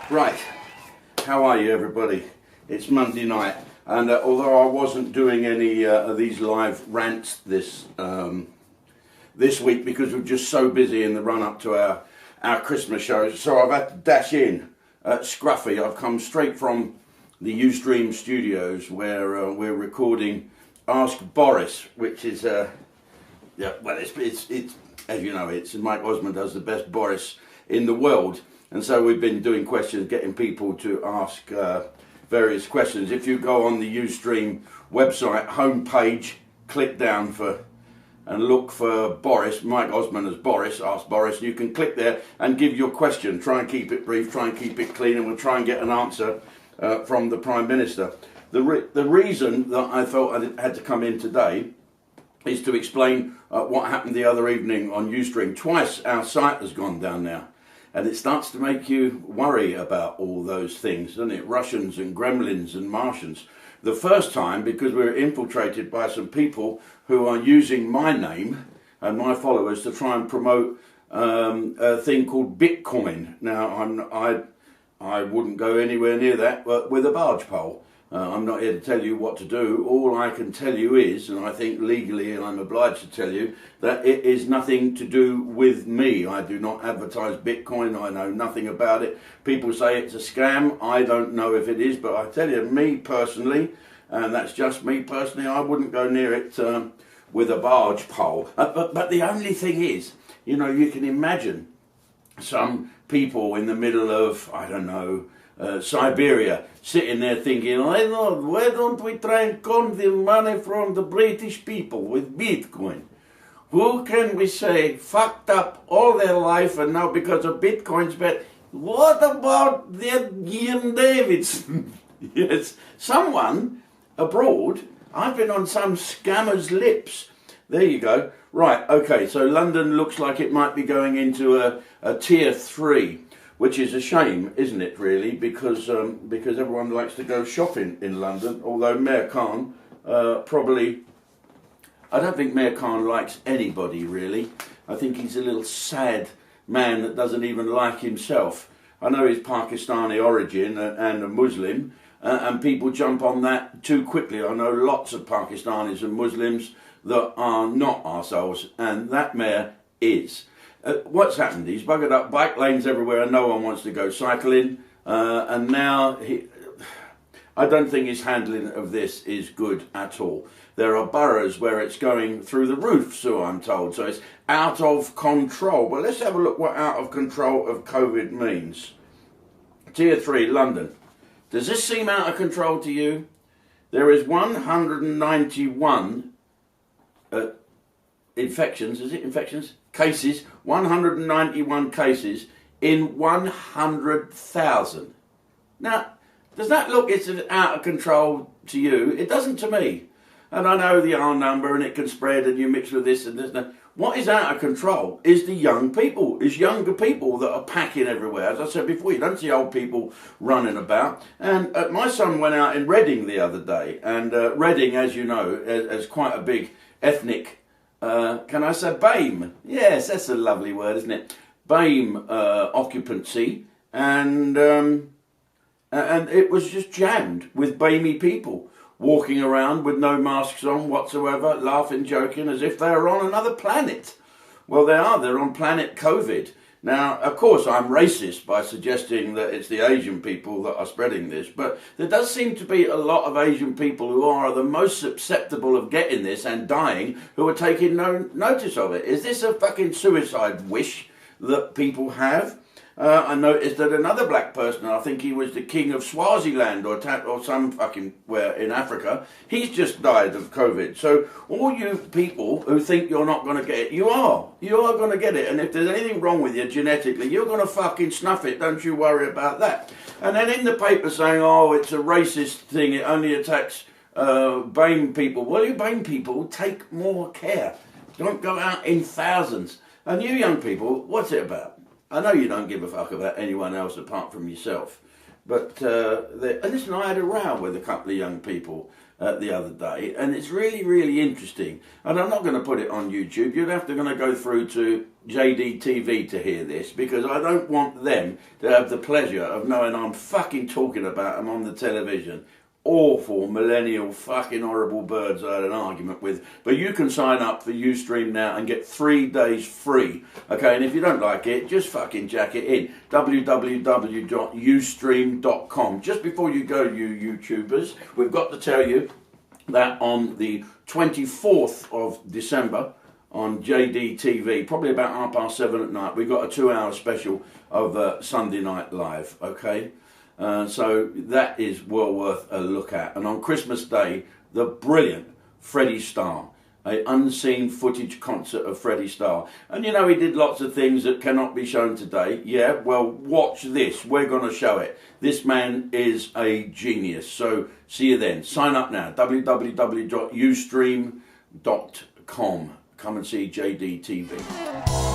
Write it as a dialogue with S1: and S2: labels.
S1: Right, how are you everybody? It's Monday night, and although I wasn't doing any of these live rants this week because we're just so busy in the run up to our Christmas shows, so I've had to dash in scruffy. I've come straight from the Ustream studios where we're recording Ask Boris, which is it's as you know, it's Mike Osmond does the best Boris in the world. And so we've been doing questions, getting people to ask various questions. If you go on the Ustream website homepage, click down and look for Boris, Mike Osmond as Boris, Ask Boris, you can click there and give your question. Try and keep it brief, try and keep it clean, and we'll try and get an answer from the Prime Minister. The reason that I felt I had to come in today is to explain what happened the other evening on Ustream. Twice our site has gone down now. And it starts to make you worry about all those things, doesn't it? Russians and gremlins and Martians. The first time, because we were infiltrated by some people who are using my name and my followers to try and promote a thing called Bitcoin. Now, I wouldn't go anywhere near that with a barge pole. I'm not here to tell you what to do. All I can tell you is, and I think legally and I'm obliged to tell you, that it is nothing to do with me. I do not advertise Bitcoin. I know nothing about it. People say it's a scam. I don't know if it is, but I tell you, me personally, and that's just me personally, I wouldn't go near it with a barge pole. But the only thing is, you know, you can imagine some people in the middle of, I don't know, Siberia, sitting there thinking, I know, why don't we try and con the money from the British people with Bitcoin? Who can we say fucked up all their life and now because of Bitcoin's bad? What about that Jim Davidson? Yes, someone abroad, I've been on some scammer's lips. There you go. Right, okay, so London looks like it might be going into a tier 3. Which is a shame, isn't it, really, because everyone likes to go shopping in London, although Mayor Khan probably... I don't think Mayor Khan likes anybody, really. I think he's a little sad man that doesn't even like himself. I know he's Pakistani origin and a Muslim, and people jump on that too quickly. I know lots of Pakistanis and Muslims that are not arseholes, and that mayor is. What's happened? He's buggered up bike lanes everywhere and no one wants to go cycling. And now, I don't think his handling of this is good at all. There are boroughs where it's going through the roof, so I'm told. So it's out of control. Well, let's have a look what out of control of COVID means. Tier 3, London. Does this seem out of control to you? There is 191 infections, is it infections? Cases, 191 cases in 100,000. Now, does that look it's out of control to you? It doesn't to me. And I know the R number and it can spread and you mix with this and this. And what is out of control is the young people, is younger people that are packing everywhere. As I said before, you don't see old people running about. And my son went out in Reading the other day. And Reading, as you know, is quite a big ethnic can I say BAME? Yes, that's a lovely word, isn't it? BAME occupancy, and it was just jammed with BAME people walking around with no masks on whatsoever, laughing, joking, as if they were on another planet. Well, they're on planet COVID. Now, of course, I'm racist by suggesting that it's the Asian people that are spreading this, but there does seem to be a lot of Asian people who are the most susceptible of getting this and dying who are taking no notice of it. Is this a fucking suicide wish that people have? I noticed that another black person, I think he was the king of Swaziland or some fucking where in Africa, he's just died of COVID. So all you people who think you're not going to get it, you are going to get it. And if there's anything wrong with you genetically, you're going to fucking snuff it. Don't you worry about that. And then in the paper saying, oh, it's a racist thing, it only attacks BAME people. Well, you BAME people take more care. Don't go out in thousands. And you young people, what's it about? I know you don't give a fuck about anyone else apart from yourself. But, and listen, I had a row with a couple of young people the other day, and it's really, really interesting. And I'm not going to put it on YouTube. You'd have to go through to JDTV to hear this, because I don't want them to have the pleasure of knowing I'm fucking talking about them on the television. Awful millennial fucking horrible birds I had an argument with. But you can sign up for Ustream now and get 3 days free. Okay, and if you don't like it, just fucking jack it in. www.ustream.com. Just before you go, you YouTubers, we've got to tell you that on the 24th of December on JDTV, probably about 7:30 at night, we've got a 2-hour special of Sunday Night Live, okay? So that is well worth a look at. And on Christmas Day, the brilliant Freddie Starr, an unseen footage concert of Freddie Starr. And you know, he did lots of things that cannot be shown today. Yeah, well, watch this. We're going to show it. This man is a genius. So see you then. Sign up now. www.ustream.com. Come and see JDTV.